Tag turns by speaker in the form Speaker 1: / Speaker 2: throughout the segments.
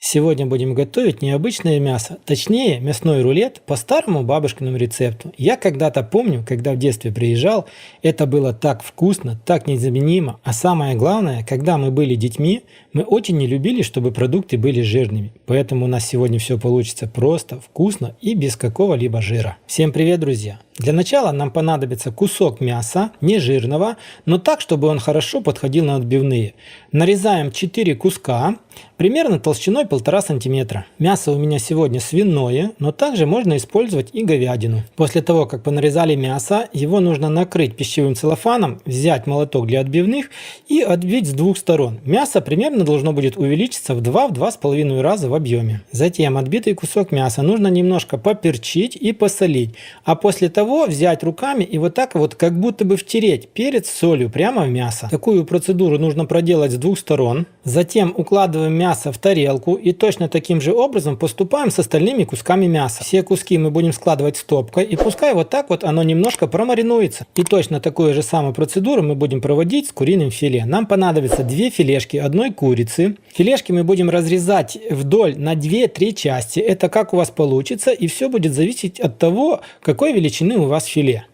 Speaker 1: Сегодня будем готовить необычное мясо, точнее мясной рулет по старому бабушкиному рецепту. Я когда-то помню, когда в детстве приезжал, это было так вкусно, так незаменимо, а самое главное, когда мы были детьми, мы очень не любили, чтобы продукты были жирными. Поэтому у нас сегодня все получится просто, вкусно и без какого-либо жира. Всем привет, друзья! Для начала нам понадобится кусок мяса, не жирного, но так, чтобы он хорошо подходил на отбивные. Нарезаем 4 куска, примерно толщиной 1,5 см. Мясо у меня сегодня свиное, но также можно использовать и говядину. После того, как понарезали мясо, его нужно накрыть пищевым целлофаном, взять молоток для отбивных и отбить с двух сторон. Мясо примерно должно будет увеличиться в 2-2,5 раза в объеме. Затем отбитый кусок мяса нужно немножко поперчить и посолить, а после того взять руками и вот так вот как будто бы втереть перец с солью прямо в мясо. Такую процедуру нужно проделать с двух сторон. Затем укладываем мясо в тарелку и точно таким же образом поступаем с остальными кусками мяса. Все куски мы будем складывать стопкой и пускай вот так вот оно немножко промаринуется. И точно такую же самую процедуру мы будем проводить с куриным филе. Нам понадобится 2 филешки одной курицы. Филешки мы будем разрезать вдоль на 2-3 части. Это как у вас получится, и все будет зависеть от того, какой величины у вас филе.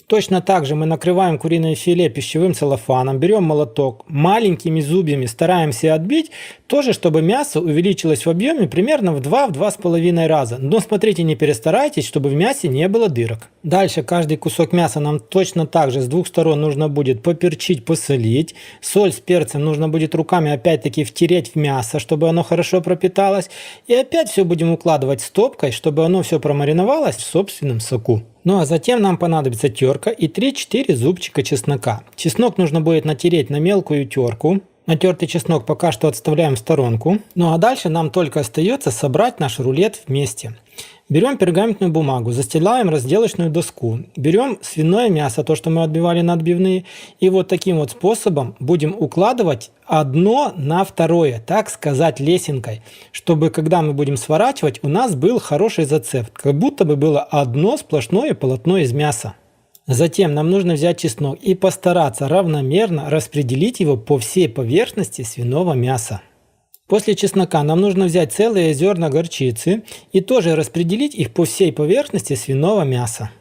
Speaker 1: Точно так же мы накрываем куриное филе пищевым целлофаном, берем молоток, маленькими зубьями стараемся отбить, тоже чтобы мясо увеличилось в объеме примерно в 2-2,5 раза. Но смотрите, не перестарайтесь, чтобы в мясе не было дырок. Дальше каждый кусок мяса нам точно так же с двух сторон нужно будет поперчить, посолить. Соль с перцем нужно будет руками опять-таки втереть в мясо, чтобы оно хорошо пропиталось. И опять все будем укладывать стопкой, чтобы оно все промариновалось в собственном соку. Ну а затем нам понадобится терка и 3-4 зубчика чеснока. Чеснок нужно будет натереть на мелкую терку. Натертый чеснок пока что отставляем в сторонку. Ну а дальше нам только остается собрать наш рулет вместе. Берем пергаментную бумагу, застилаем разделочную доску, берем свиное мясо, то, что мы отбивали на отбивные, и вот таким вот способом будем укладывать одно на второе, так сказать, лесенкой, чтобы когда мы будем сворачивать, у нас был хороший зацеп, как будто бы было одно сплошное полотно из мяса. Затем нам нужно взять чеснок и постараться равномерно распределить его по всей поверхности свиного мяса. После чеснока нам нужно взять целые зерна горчицы и тоже распределить их по всей поверхности свиного мяса.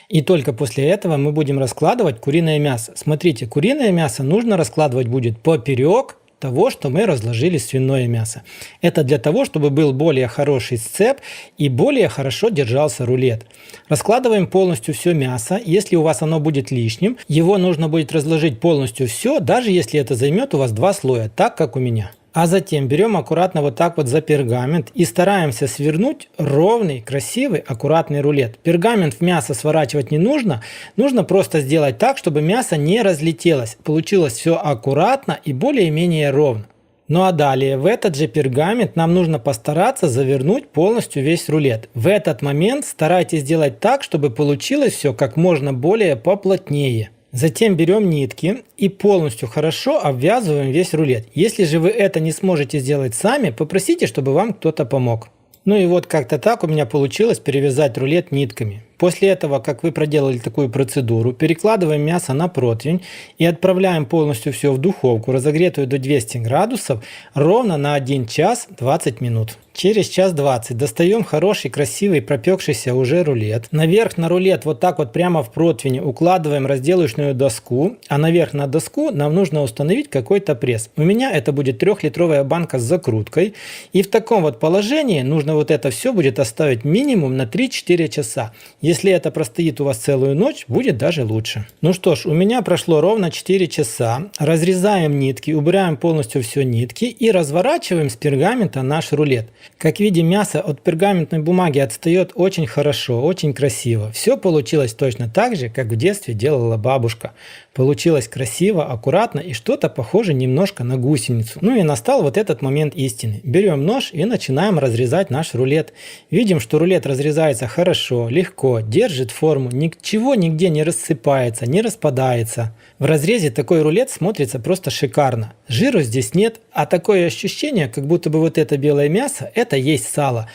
Speaker 1: И только после этого мы будем раскладывать куриное мясо. Смотрите, куриное мясо нужно раскладывать будет поперек того, что мы разложили свиное мясо. Это для того, чтобы был более хороший сцеп и более хорошо держался рулет. Раскладываем полностью все мясо. Если у вас оно будет лишним, его нужно будет разложить полностью все, даже если это займет у вас 2 слоя, так как у меня. А затем берем аккуратно вот так вот за пергамент и стараемся свернуть ровный, красивый, аккуратный рулет. Пергамент в мясо сворачивать не нужно, нужно просто сделать так, чтобы мясо не разлетелось. Получилось все аккуратно и более-менее ровно. Ну а далее в этот же пергамент нам нужно постараться завернуть полностью весь рулет. В этот момент старайтесь сделать так, чтобы получилось все как можно более поплотнее. Затем берем нитки и полностью хорошо обвязываем весь рулет. Если же вы это не сможете сделать сами, попросите, чтобы вам кто-то помог. Ну и вот как-то так у меня получилось перевязать рулет нитками. После этого, как вы проделали такую процедуру, перекладываем мясо на противень и отправляем полностью все в духовку, разогретую до 200 градусов, ровно на 1 час 20 минут. Через час 20 достаем хороший, красивый, пропекшийся уже рулет. Наверх на рулет вот так вот прямо в противень укладываем разделочную доску, а наверх на доску нам нужно установить какой-то пресс. У меня это будет 3-литровая банка с закруткой. И в таком вот положении нужно вот это все будет оставить минимум на 3-4 часа. Если это простоит у вас целую ночь, будет даже лучше. Ну что ж, у меня прошло ровно 4 часа. Разрезаем нитки, убираем полностью все нитки и разворачиваем с пергамента наш рулет. Как видим, мясо от пергаментной бумаги отстает очень хорошо, очень красиво. Все получилось точно так же, как в детстве делала бабушка. Получилось красиво, аккуратно и что-то похоже немножко на гусеницу. Ну и настал вот этот момент истины. Берем нож и начинаем разрезать наш рулет. Видим, что рулет разрезается хорошо, легко, держит форму, ничего нигде не рассыпается, не распадается. В разрезе такой рулет смотрится просто шикарно. Жиру здесь нет, а такое ощущение, как будто бы вот это белое мясо, это есть сало.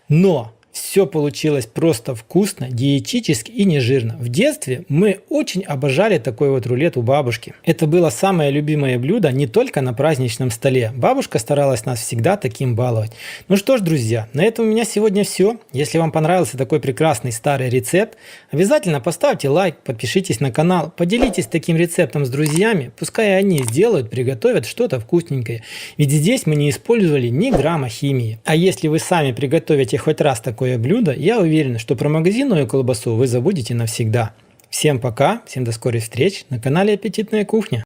Speaker 1: Но Все получилось просто вкусно, диетически и не жирно. В детстве мы очень обожали такой вот рулет у бабушки. Это было самое любимое блюдо не только на праздничном столе. Бабушка старалась нас всегда таким баловать. Ну что ж, друзья, на этом у меня сегодня все. Если вам понравился такой прекрасный старый рецепт, обязательно поставьте лайк, подпишитесь на канал, поделитесь таким рецептом с друзьями, пускай они сделают, приготовят что-то вкусненькое. Ведь здесь мы не использовали ни грамма химии. А если вы сами приготовите хоть раз такое блюдо, я уверен, что про магазинную колбасу вы забудете навсегда. Всем пока, всем до скорых встреч на канале Аппетитная кухня.